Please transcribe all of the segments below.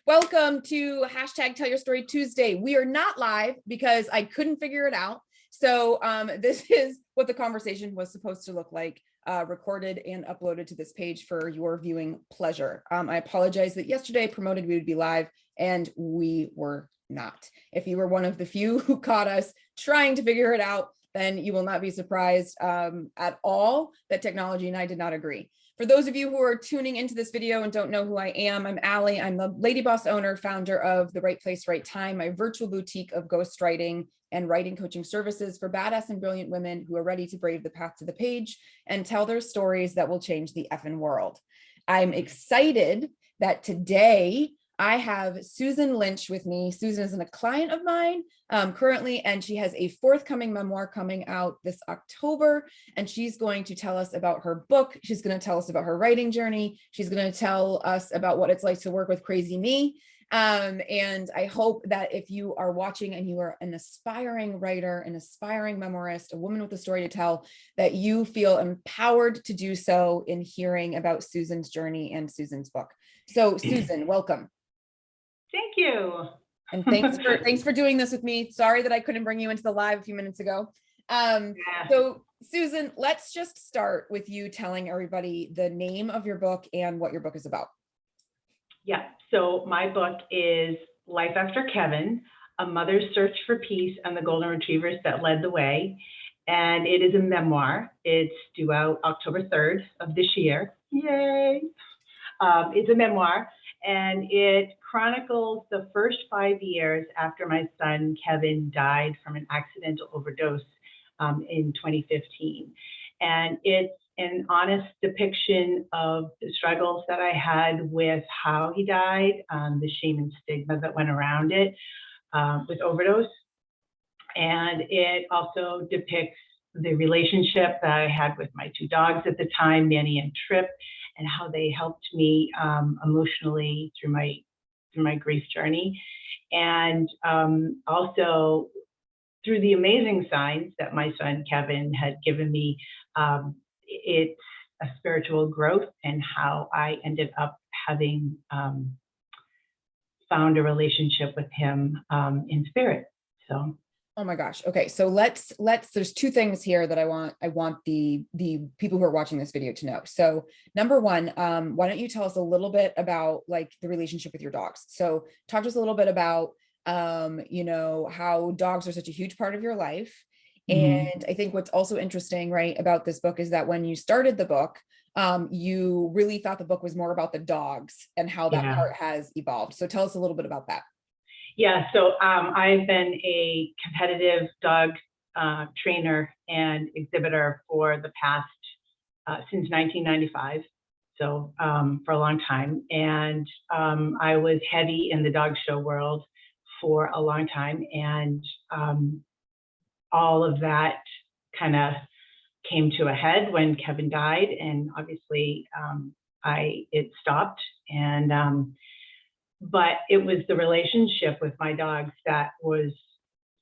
Welcome to hashtag Tell Your Story Tuesday. We are not live because I couldn't figure it out. So this is what the conversation was supposed to look like, recorded and uploaded to this page for your viewing pleasure. I apologize that yesterday I promoted we would be live and we were not. If you were one of the few who caught us trying to figure it out, then you will not be surprised at all that technology and I did not agree. For those of you who are tuning into this video and don't know who I am, I'm Allie. I'm the Lady Boss owner, founder of The Right Place, Right Time, my virtual boutique of ghostwriting and writing coaching services for badass and brilliant women who are ready to brave the path to the page and tell their stories that will change the effing world. I'm excited that today I have Susan Lynch with me. Susan is a client of mine currently, and she has a forthcoming memoir coming out this October, and she's going to tell us about her book. She's going to tell us about her writing journey. She's going to tell us about what it's like to work with crazy me. And I hope that if you are watching and you are an aspiring writer, an aspiring memoirist, a woman with a story to tell, that you feel empowered to do so in hearing about Susan's journey and Susan's book. So Susan, welcome. Thank you. And thanks for doing this with me. Sorry that I couldn't bring you into the live a few minutes ago. So Susan, let's just start with you telling everybody the name of your book and what your book is about. Yeah, so my book is Life After Kevin, A Mother's Search for Peace and the Golden Retrievers That Led the Way. And it is a memoir. It's due out October 3rd of this year. Yay! It's a memoir, and it chronicles the first 5 years after my son Kevin died from an accidental overdose in 2015. And it's an honest depiction of the struggles that I had with how he died, the shame and stigma that went around it with overdose. And it also depicts the relationship that I had with my two dogs at the time, Manny and Trip, and how they helped me emotionally through my grief journey. And also through the amazing signs that my son Kevin had given me, it's a spiritual growth and how I ended up having found a relationship with him in spirit. So. Oh my gosh. Okay. So let's, there's two things here that I want the people who are watching this video to know. So number one, why don't you tell us a little bit about like the relationship with your dogs? So talk to us a little bit about, how dogs are such a huge part of your life. And I think what's also interesting, right, about this book is that when you started the book, you really thought the book was more about the dogs and how that part has evolved. So tell us a little bit about that. Yeah, so I've been a competitive dog trainer and exhibitor for the past, since 1995, so for a long time. And I was heavy in the dog show world for a long time. And all of that kind of came to a head when Kevin died. And obviously it stopped. And but it was the relationship with my dogs that was,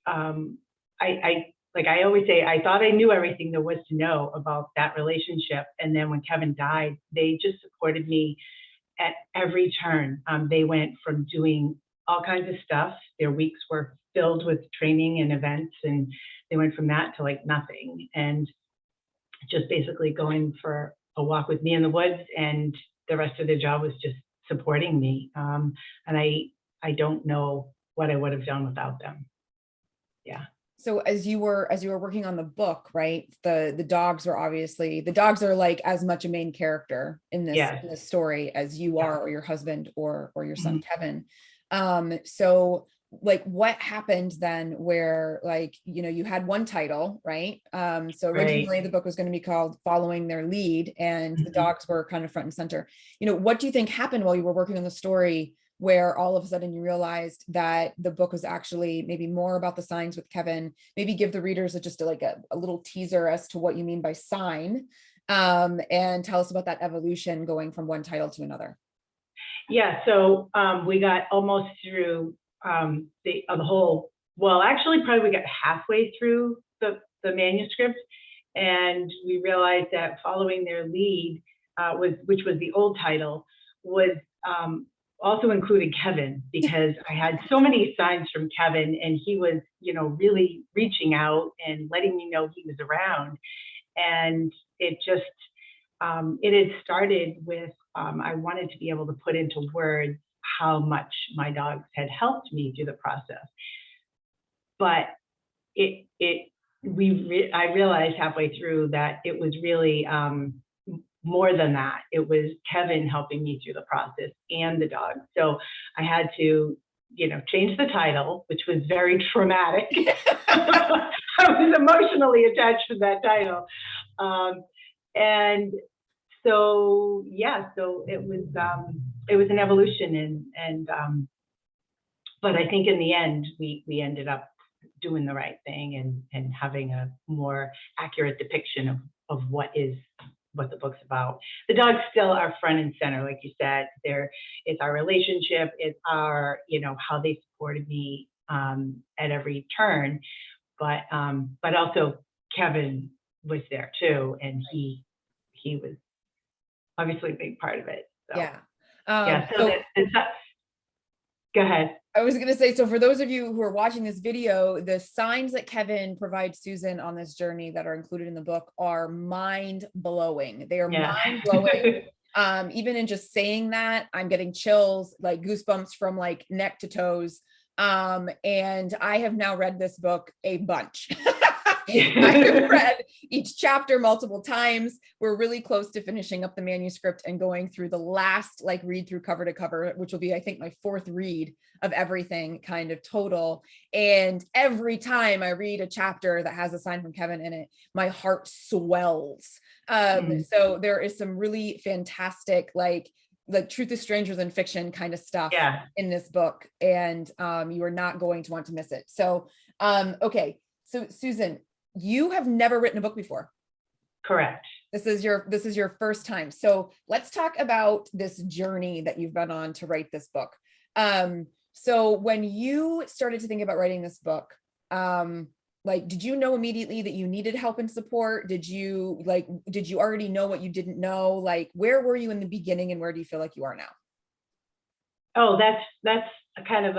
like I always say, I thought I knew everything there was to know about that relationship. And then when Kevin died, they just supported me at every turn. They went from doing all kinds of stuff. Their weeks were filled with training and events, and they went from that to like nothing. And just basically going for a walk with me in the woods, and the rest of their job was just supporting me. And I don't know what I would have done without them. Yeah. So as you were working on the book, right, the dogs are like as much a main character in this story as you are, or your husband, or your son Kevin. So like what happened then where like, you had one title, right? So originally the book was going to be called Following Their Lead, and the dogs were kind of front and center. What do you think happened while you were working on the story where all of a sudden you realized that the book was actually maybe more about the signs with Kevin? Maybe give the readers just a little teaser as to what you mean by sign, and tell us about that evolution going from one title to another. Yeah, so we got almost through the whole, well, actually probably we got halfway through the manuscript, and we realized that Following Their Lead, which was the old title, was also included Kevin, because I had so many signs from Kevin, and he was, really reaching out and letting me know he was around. And it just, it had started with, I wanted to be able to put into words how much my dogs had helped me through the process. But I realized halfway through that it was really more than that. It was Kevin helping me through the process and the dog. So I had to, change the title, which was very traumatic. I was emotionally attached to that title. And so, yeah, so it was an evolution, and but I think in the end, we ended up doing the right thing and having a more accurate depiction of what the book's about. The dogs still are front and center, like you said. It's our relationship, it's our, how they supported me at every turn. But also Kevin was there too, and he was obviously a big part of it. So, Yeah. yeah. So go ahead. I was going to say, so for those of you who are watching this video, the signs that Kevin provides Susan on this journey that are included in the book are mind blowing. They are mind blowing. Even in just saying that, I'm getting chills, like goosebumps from like neck to toes. And I have now read this book a bunch. I have read each chapter multiple times. We're really close to finishing up the manuscript and going through the last like read through cover to cover, which will be, I think, my 4th read of everything kind of total. And every time I read a chapter that has a sign from Kevin in it, my heart swells. So there is some really fantastic, like truth is stranger than fiction kind of stuff in this book. And you are not going to want to miss it. So, okay. So Susan, you have never written a book before. Correct. This is your first time. So let's talk about this journey that you've been on to write this book. So when you started to think about writing this book, did you know immediately that you needed help and support? Did you already know what you didn't know? Like, where were you in the beginning and where do you feel like you are now? Oh, that's a kind of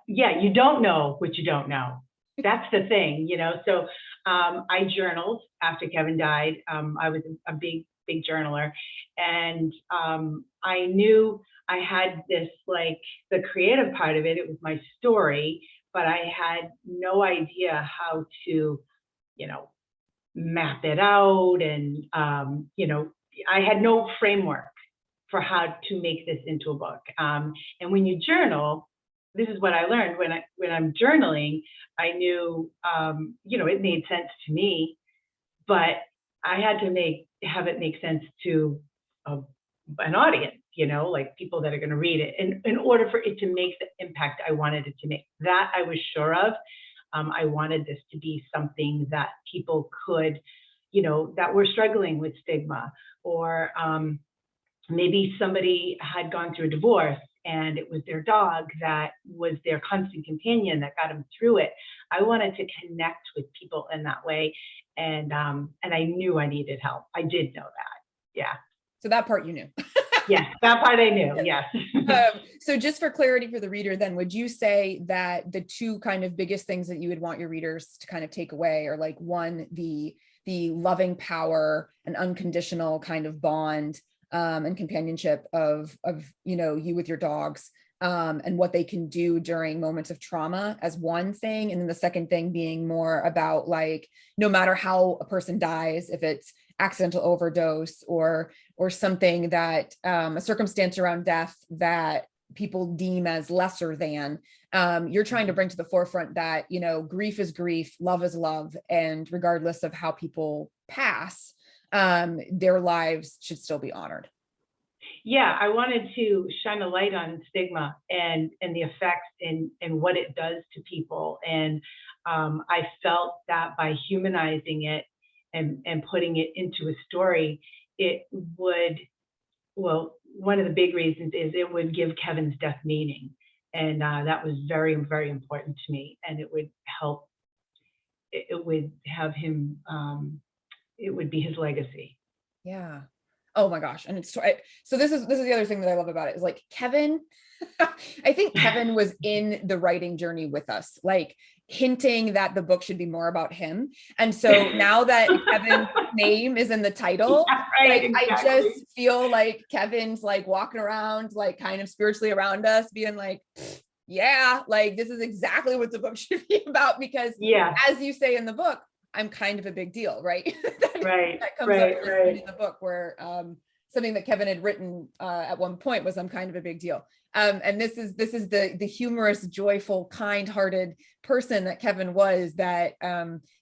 you don't know what you don't know. That's the thing, so I journaled after Kevin died. I was a big journaler, and I knew I had this, like, the creative part of it. It was my story, but I had no idea how to, map it out. And, I had no framework for how to make this into a book. And when you journal, this is what I learned when I'm journaling. I knew, it made sense to me, but I had to have it make sense to an audience, like people that are going to read it, in order for it to make the impact I wanted it to make. That I was sure of. I wanted this to be something that people could, that were struggling with stigma, or maybe somebody had gone through a divorce and it was their dog that was their constant companion that got them through it. I wanted to connect with people in that way. And I knew I needed help. I did know that. Yeah. So that part you knew. Yes, that part I knew. Yes. So just for clarity for the reader, then, would you say that the two kind of biggest things that you would want your readers to kind of take away are, like, one, the loving power and unconditional kind of bond and companionship of you with your dogs, and what they can do during moments of trauma as one thing, and then the second thing being more about, like, no matter how a person dies, if it's accidental overdose or something that a circumstance around death that people deem as lesser than, you're trying to bring to the forefront that grief is grief, love is love, and regardless of how people pass, their lives should still be honored. Yeah, I wanted to shine a light on stigma and the effects and what it does to people. And I felt that by humanizing it and putting it into a story, it would, one of the big reasons is it would give Kevin's death meaning. And that was very, very important to me. And it would help, it would have him, it would be his legacy. Yeah. Oh my gosh. And so this is the other thing that I love about it is like Kevin, I think Kevin was in the writing journey with us, like hinting that the book should be more about him. And so now that Kevin's name is in the title, Yeah, right, like exactly. I just feel like Kevin's like walking around, like kind of spiritually around us, being like, yeah, like this is exactly what the book should be about. Because as you say in the book, I'm kind of a big deal, right? That comes up in the book where something that Kevin had written at one point was, I'm kind of a big deal. And this is the humorous, joyful, kind-hearted person that Kevin was, that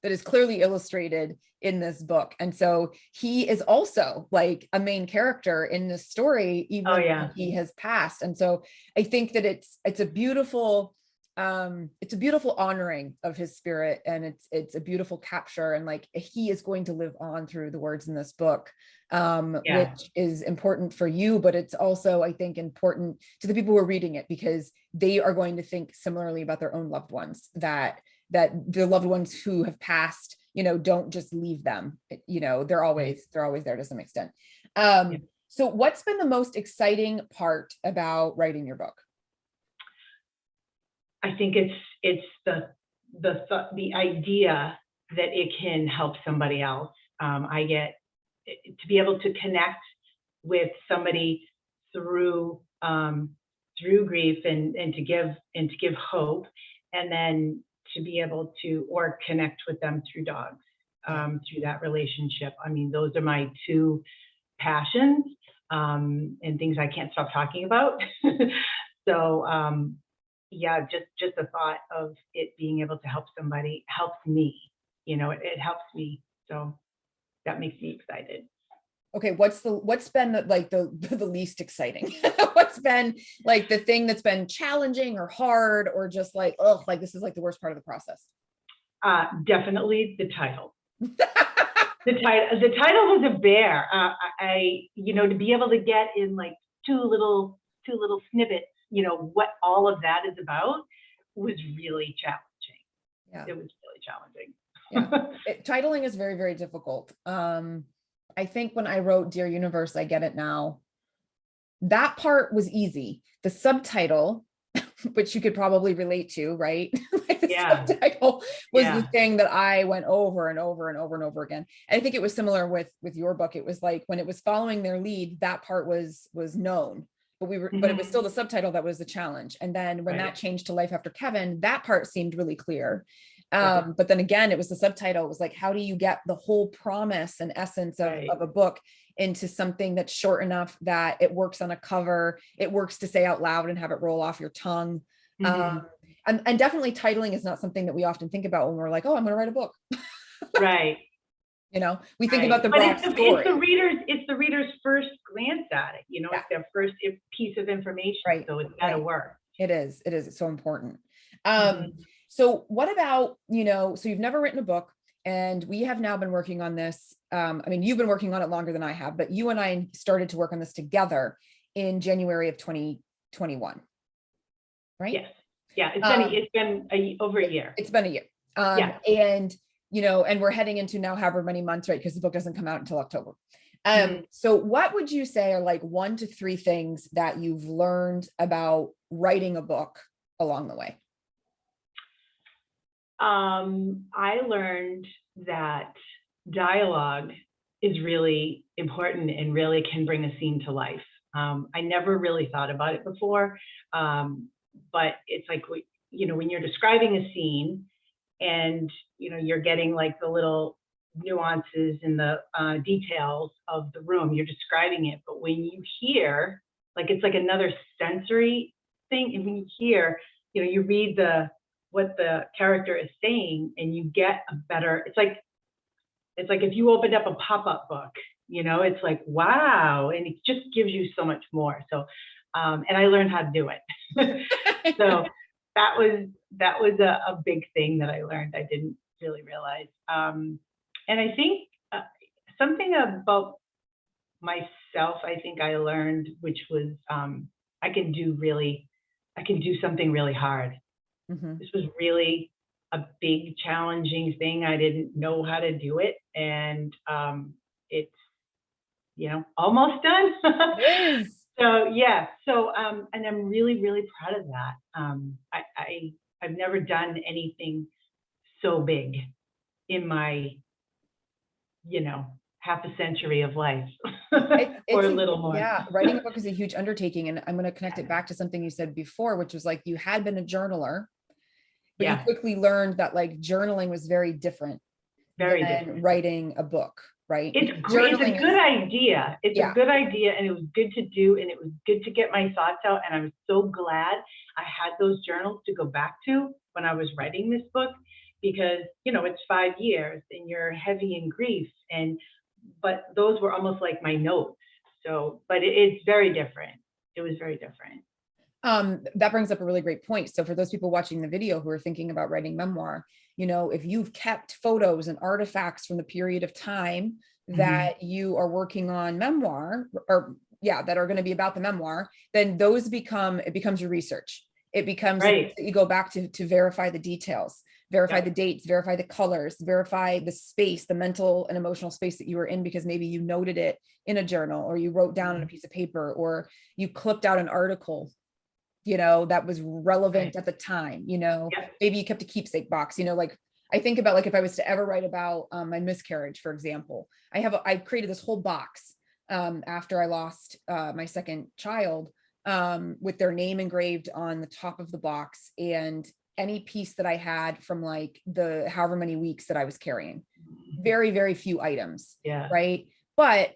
is clearly illustrated in this book. And so he is also like a main character in this story, even though he has passed. And so I think that it's a beautiful honoring of his spirit, and it's a beautiful capture, and like he is going to live on through the words in this book, which is important for you, but it's also, I think, important to the people who are reading it, because they are going to think similarly about their own loved ones, that the loved ones who have passed, don't just leave them, they're always there to some extent. So what's been the most exciting part about writing your book? I think it's the idea that it can help somebody else. I get to be able to connect with somebody through grief, and to give hope, and then to be able to connect with them through dogs, through that relationship. I mean, those are my two passions, and things I can't stop talking about. So just the thought of it being able to help somebody helps me. It helps me. So that makes me excited. Okay, what's been the least exciting? What's been like the thing that's been challenging or hard, or just like, oh, like this is like the worst part of the process? Definitely the title. The title was a bear. To be able to get in like two little snippets, what all of that is about, was really challenging. Yeah, it was really challenging. Yeah, titling is very, very difficult. I think when I wrote Dear Universe, I Get It Now, that part was easy. The subtitle, which you could probably relate to, right? Like the subtitle was the thing that I went over and over and over and over again. And I think it was similar with your book. It was like when it was following their lead, that part was known, but but it was still the subtitle that was the challenge. And then when that changed to Life After Kevin, that part seemed really clear. But then again, it was the subtitle. It was like, how do you get the whole promise and essence of a book into something that's short enough that it works on a cover, it works to say out loud and have it roll off your tongue. And definitely titling is not something that we often think about when we're like, oh, I'm going to write a book. Right. We think about the broad story. It's the reader's first glance at it. It's their first piece of information. Right. So it's got to work. It is. It's so important. So what about, so you've never written a book, and we have now been working on this. You've been working on it longer than I have, but you and I started to work on this together in January of 2021, right? Yes. Yeah. It's been over a year. It's been a year. And, and we're heading into now however many months, right? Because the book doesn't come out until October. So what would you say are like 1 to 3 things that you've learned about writing a book along the way? I learned that dialogue is really important and really can bring a scene to life. I never really thought about it before, but it's like, when you're describing a scene, and you're getting like the little nuances and the details of the room, you're describing it. But when you hear, like, it's like another sensory thing, and when you hear, you read what the character is saying, and you get a better, it's like if you opened up a pop-up book, it's like, wow, and it just gives you so much more. So and I learned how to do it. So that was a big thing that I learned. I didn't really realize. And I think something about myself, I think I learned, which was I can do something really hard. This was really a big, challenging thing. I didn't know how to do it, and almost done. It is. So yeah, and I'm really, really proud of that. I've never done anything so big in my, half a century of life, or It's a a, little more. yeah, writing a book is a huge undertaking. And I'm going to connect it back to something you said before, which was like you had been a journaler, but you Yeah, quickly learned that like journaling was very different very than different. writing a book, right? It's Because great. It's a journaling good is, idea. It's a yeah, good idea, and it was good to do, and it was good to get my thoughts out. And I'm so glad I had those journals to go back to when I was writing this book, because it's 5 years, and you're heavy in grief, but those were almost like my notes. So, but it's very different. It was very different. that brings up a really great point. So for those people watching the video who are thinking about writing memoir, if you've kept photos and artifacts from the period of time that you are working on memoir, or yeah, that are going to be about the memoir, then it becomes your research. It becomes Right. that you go back to verify the details, verify Yep. the dates, verify the colors, verify the space, the mental and emotional space that you were in, because maybe you noted it in a journal, or you wrote down on a piece of paper, or you clipped out an article that was relevant Right. at the time, Yep. maybe you kept a keepsake box, like I think about like if I was to ever write about my miscarriage, for example, I created this whole box after I lost my second child, with their name engraved on the top of the box, and any piece that I had from like the however many weeks that I was carrying. Very, very few items. Yeah. Right. But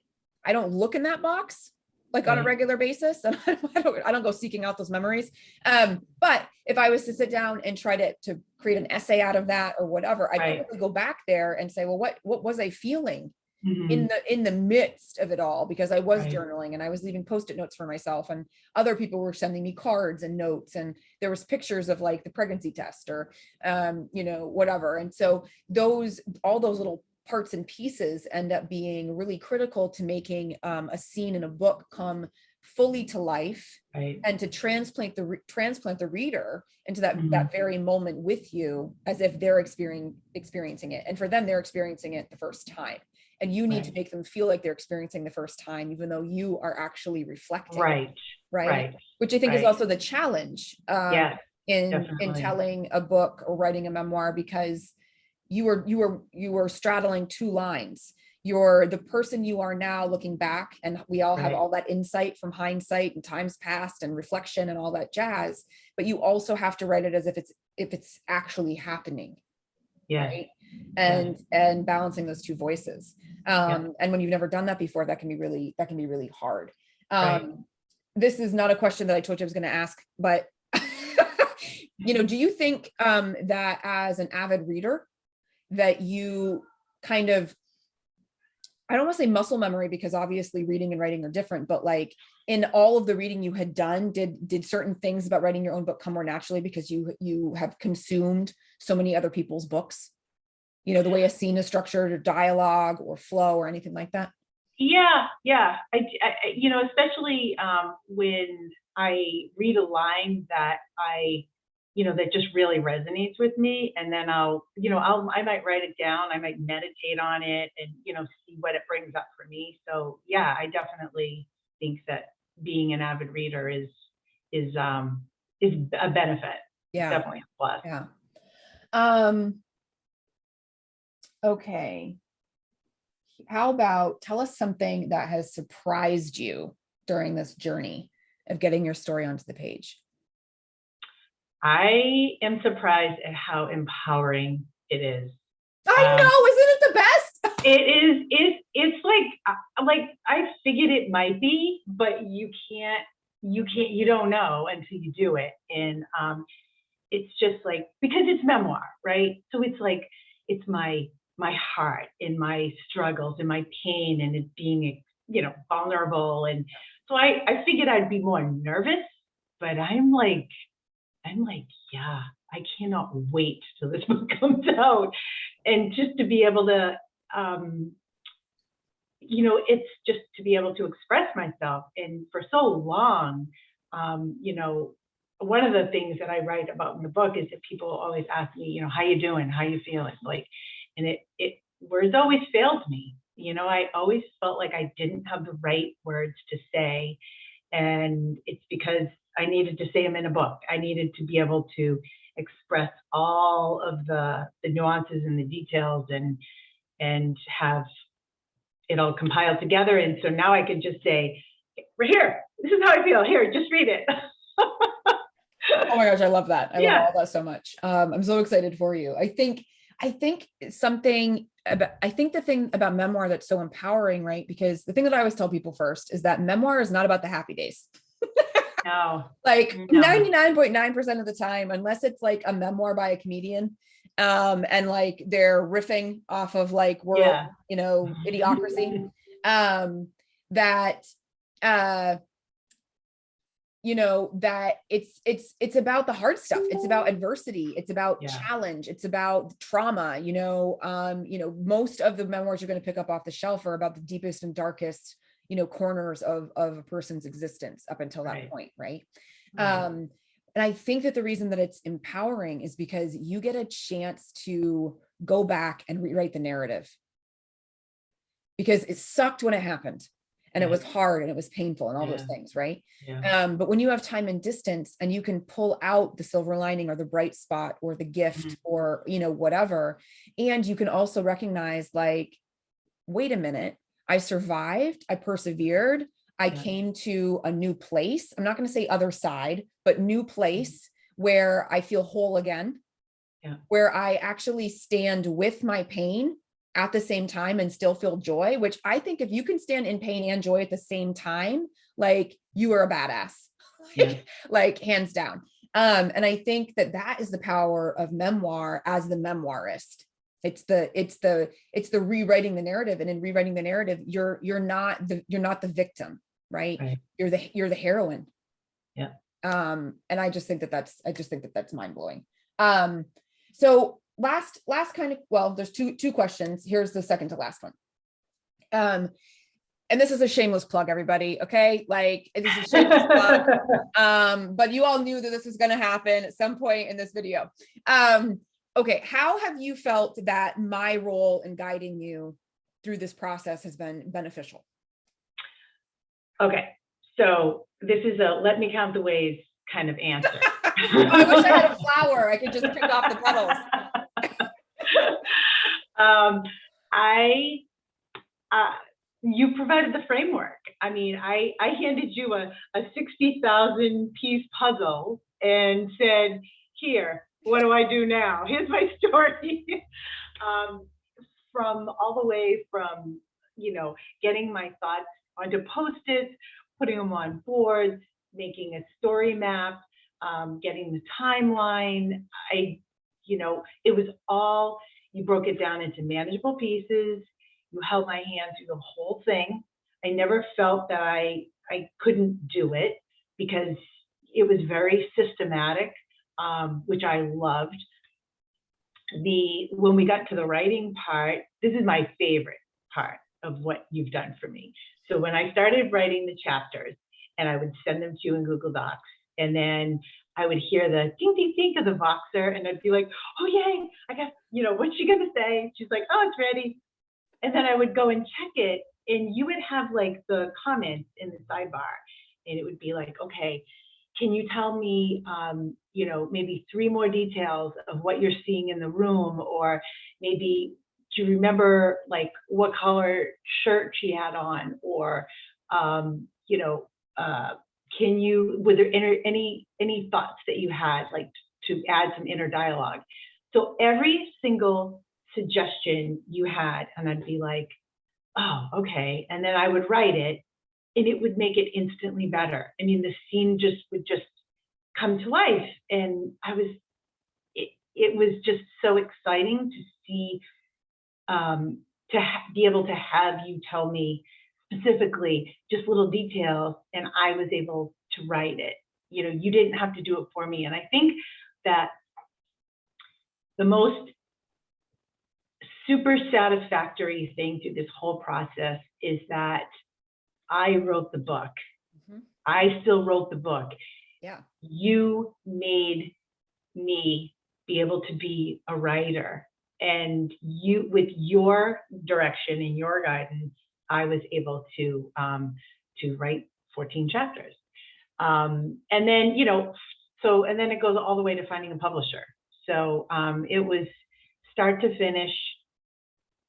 I don't look in that box like on a Right. regular basis. And I don't go seeking out those memories. But if I was to sit down and try to create an essay out of that or whatever, I'd Right. probably go back there and say, well, what was I feeling Mhm. in the midst of it all? Because I was Right. journaling and I was leaving Post-it notes for myself, and other people were sending me cards and notes, and there was pictures of like the pregnancy test or whatever. And so all those little parts and pieces end up being really critical to making a scene in a book come fully to life, Right. and to transplant the reader into that Mhm. very moment with you, as if they're experiencing it. And for them, they're experiencing it the first time, and you need to Right. make them feel like they're experiencing the first time, even though you are actually reflecting. Right. Right. Right. Which I think is Right. also the challenge Yes, in definitely. telling a book or writing a memoir, because you were straddling two lines. You're the person you are now looking back, and we all have Right. all that insight from hindsight and times past and reflection and all that jazz, but you also have to write it as if it's actually happening. Yes. Right. Yes. And balancing those two voices. Yep. And when you've never done that before, that can be really hard. Right. This is not a question that I told you I was going to ask, but do you think that as an avid reader that you kind of, I don't want to say muscle memory, because obviously reading and writing are different, but like in all of the reading you had done, did certain things about writing your own book come more naturally because you have consumed so many other people's books? The way a scene is structured, or dialogue or flow or anything like that? Yeah. Yeah. Especially when I read a line that that just really resonates with me, and then I might write it down, I might meditate on it, and see what it brings up for me. So yeah, I definitely think that being an avid reader is a benefit. It's Yeah. definitely a plus. Yeah. Um, okay. How about tell us something that has surprised you during this journey of getting your story onto the page? I am surprised at how empowering it is. I Um, know, isn't it the best? it is. It's like I figured it might be, but you can't. You don't know until you do it, and it's just like, because it's memoir, right? So it's like it's my heart and my struggles and my pain, and it being vulnerable, and so I figured I'd be more nervous, but I'm like, yeah, I cannot wait till this book comes out. And just to be able to, it's just to be able to express myself. And for so long, one of the things that I write about in the book is that people always ask me, how you doing? How you feeling? Like, and it words always failed me. I always felt like I didn't have the right words to say. And it's because I needed to say them in a book. I needed to be able to express all of the nuances and the details and have it all compiled together. And so now I can just say, "We're here. This is how I feel. Here, just read it." Oh my gosh, I love that. I love Yeah. all that so much. I'm so excited for you. I think the thing about memoir that's so empowering, right? Because the thing that I always tell people first is that memoir is not about the happy days. No. Like No. 99.9% of the time, unless it's like a memoir by a comedian, and like they're riffing off of like world, Yeah. idiocracy, that that it's about the hard stuff. It's about adversity. It's about Yeah. challenge. It's about trauma. Most of the memoirs you're going to pick up off the shelf are about the deepest and darkest, corners of a person's existence up until that Right. point. Right. Right. And I think that the reason that it's empowering is because you get a chance to go back and rewrite the narrative, because it sucked when it happened. And it was hard and it was painful and all those things, right? Yeah. But when you have time and distance and you can pull out the silver lining or the bright spot or the gift or, whatever, and you can also recognize like, wait a minute, I survived, I persevered, I came to a new place. I'm not going to say other side, but new place where I feel whole again, where I actually stand with my pain at the same time and still feel joy, which I think if you can stand in pain and joy at the same time, like you are a badass, like hands down. And I think that is the power of memoir as the memoirist. It's the rewriting the narrative. And in rewriting the narrative, you're not the victim, right? You're the heroine. Yeah. And I just think that's mind blowing. So last kind of, well, there's two questions. Here's the second to last one. And this is a shameless plug, everybody. Okay. Like this is a shameless plug. But you all knew that this was going to happen at some point in this video. Okay. How have you felt that my role in guiding you through this process has been beneficial? Okay. So this is a let me count the ways kind of answer. I wish I had a flower. I could just pick off the petals. You provided the framework. I mean, I handed you a 60,000 piece puzzle and said, "Here, what do I do now? Here's my story." From all the way from, getting my thoughts onto Post-its, putting them on boards, making a story map, getting the timeline. It was all, you broke it down into manageable pieces. You held my hand through the whole thing. I never felt that I couldn't do it because it was very systematic, which I loved. When we got to the writing part, this is my favorite part of what you've done for me. So when I started writing the chapters and I would send them to you in Google Docs, and then I would hear the ding, ding, ding of the Voxer, and I'd be like, "Oh, yay, I got, what's she going to say?" She's like, "Oh, it's ready." And then I would go and check it, and you would have like the comments in the sidebar, and it would be like, "Okay, can you tell me, maybe 3 more details of what you're seeing in the room, or maybe do you remember like what color shirt she had on, or were there any thoughts that you had like to add some inner dialogue?" So every single suggestion you had, and I'd be like, "Oh, okay." And then I would write it, and it would make it instantly better. I mean, the scene would just come to life. And it was just so exciting to see, be able to have you tell me specifically just little details, and I was able to write it. You didn't have to do it for me. And I think that the most super satisfactory thing through this whole process is that I wrote the book. I still wrote the book. Yeah. You made me be able to be a writer. And you, with your direction and your guidance, I was able to write 14 chapters. And then, and then it goes all the way to finding a publisher. So it was start to finish,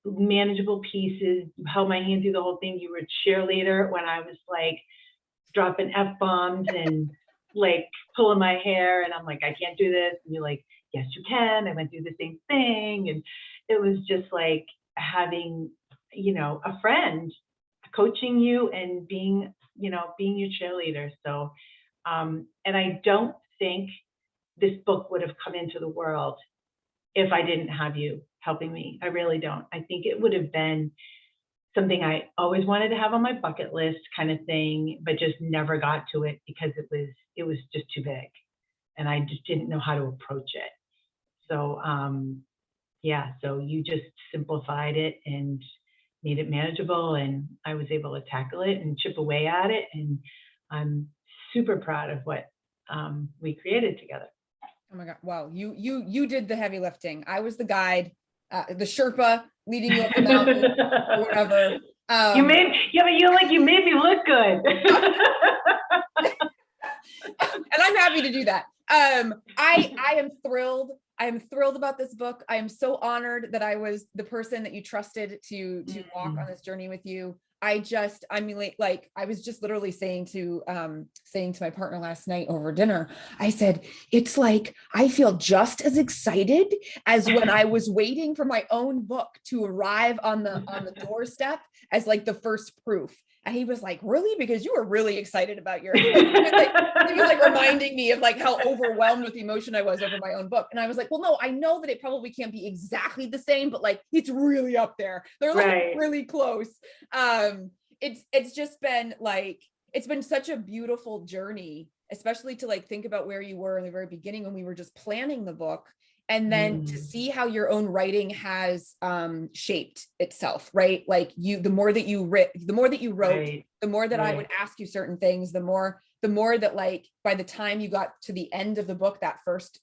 manageable pieces. You held my hand through the whole thing. You were a cheerleader when I was like dropping F-bombs and like pulling my hair, and I'm like, I can't do this. And you're like, yes, you can. I went through the same thing. And it was just like having, a friend coaching you and being your cheerleader. So, and I don't think this book would have come into the world if I didn't have you helping me. I really don't. I think it would have been something I always wanted to have on my bucket list kind of thing, but just never got to it because it was just too big and I just didn't know how to approach it. So, so you just simplified it and made it manageable, and I was able to tackle it and chip away at it. And I'm super proud of what we created together. Oh my God. Wow. You did the heavy lifting. I was the guide, the Sherpa leading you up the mountain or whatever. You made me look good. And I'm happy to do that. I am thrilled. I am thrilled about this book. I am so honored that I was the person that you trusted to walk on this journey with you. I was just literally saying to my partner last night over dinner, I said, it's like, I feel just as excited as when I was waiting for my own book to arrive on the doorstep as like the first proof. And he was like, really? Because you were really excited about your, he was like reminding me of like how overwhelmed with emotion I was over my own book. And I was like, well, no, I know that it probably can't be exactly the same, but like, it's really up there. They're like really close. It's just been like, it's been such a beautiful journey, especially to like think about where you were in the very beginning when we were just planning the book. And then to see how your own writing has shaped itself, right? Like the more that you wrote, right, the more that I would ask you certain things, the more that like, by the time you got to the end of the book, that first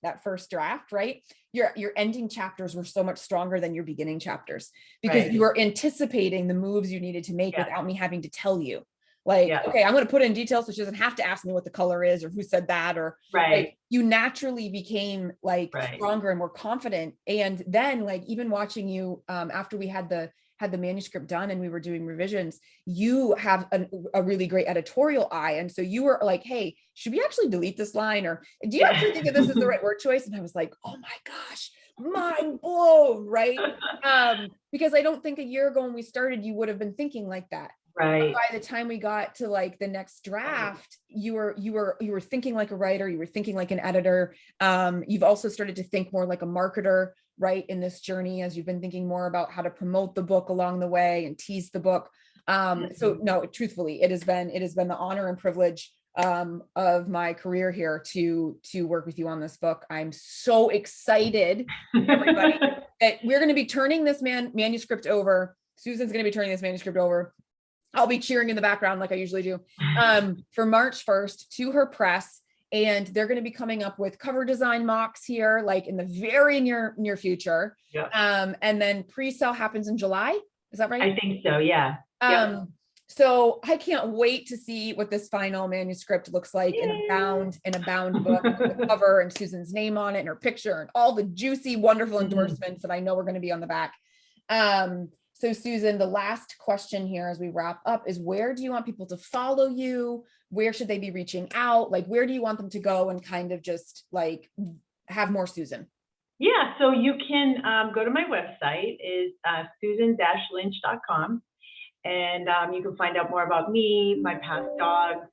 draft, right? Your ending chapters were so much stronger than your beginning chapters because you were anticipating the moves you needed to make without me having to tell you. Like, okay, I'm going to put in details so she doesn't have to ask me what the color is or who said that, or like, you naturally became like stronger and more confident. And then like, even watching you after we had the manuscript done and we were doing revisions, you have a really great editorial eye. And so you were like, hey, should we actually delete this line? Or do you actually think that this is the right word choice? And I was like, oh my gosh, mind blown, right? Because I don't think a year ago when we started, you would have been thinking like that. Right. But by the time we got to like the next draft, you were thinking like a writer, you were thinking like an editor. You've also started to think more like a marketer, right, in this journey, as you've been thinking more about how to promote the book along the way and tease the book. So no, truthfully, it has been the honor and privilege of my career here to work with you on this book. I'm so excited, everybody, that we're going to be turning this manuscript over. Susan's going to be turning this manuscript over. I'll be cheering in the background like I usually do, for March 1st to her press. And they're going to be coming up with cover design mocks here, like in the very near future. And then pre-sale happens in July. Is that right? I think so. Yeah. So I can't wait to see what this final manuscript looks like in a bound book with the cover and Susan's name on it and her picture and all the juicy, wonderful endorsements that I know are going to be on the back. So Susan, the last question here as we wrap up is, where do you want people to follow you? Where should they be reaching out? Like, where do you want them to go and kind of just like have more Susan? Yeah, so you can go to my website, is susan-lynch.com. And you can find out more about me, my past dogs,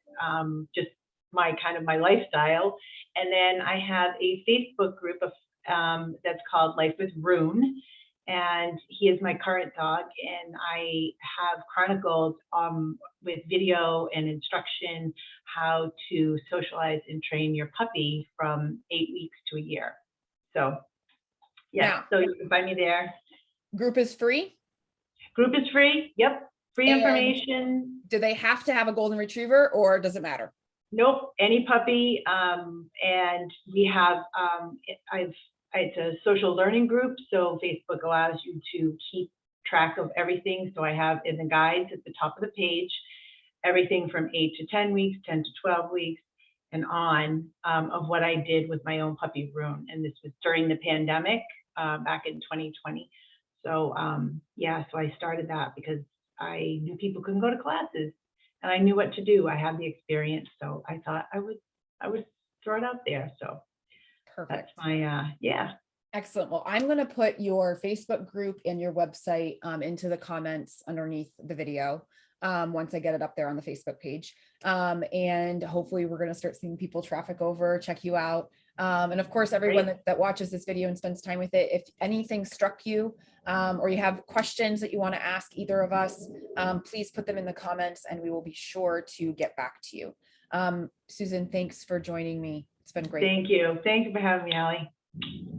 just my lifestyle. And then I have a Facebook group of that's called Life with Rune. And he is my current dog, and I have chronicled with video and instruction how to socialize and train your puppy from 8 weeks to a year. So so you can find me there. Group is free? Group is free. Yep. Free information. Do they have to have a golden retriever, or does it matter? Nope. Any puppy. And we have, it's a social learning group. So Facebook allows you to keep track of everything. So I have in the guides at the top of the page, everything from 8 to 10 weeks, 10 to 12 weeks, and on of what I did with my own puppy Rune. And this was during the pandemic back in 2020. So yeah, so I started that because I knew people couldn't go to classes and I knew what to do. I had the experience. So I thought I would throw it out there. So that's Perfect. my, yeah. Excellent. Well, I'm going to put your Facebook group and your website into the comments underneath the video once I get it up there on the Facebook page. And hopefully we're going to start seeing people traffic over, check you out. And of course, everyone that watches this video and spends time with it, if anything struck you or you have questions that you want to ask either of us, please put them in the comments and we will be sure to get back to you. Susan, thanks for joining me. It's been great. Thank you. Thank you for having me, Allie.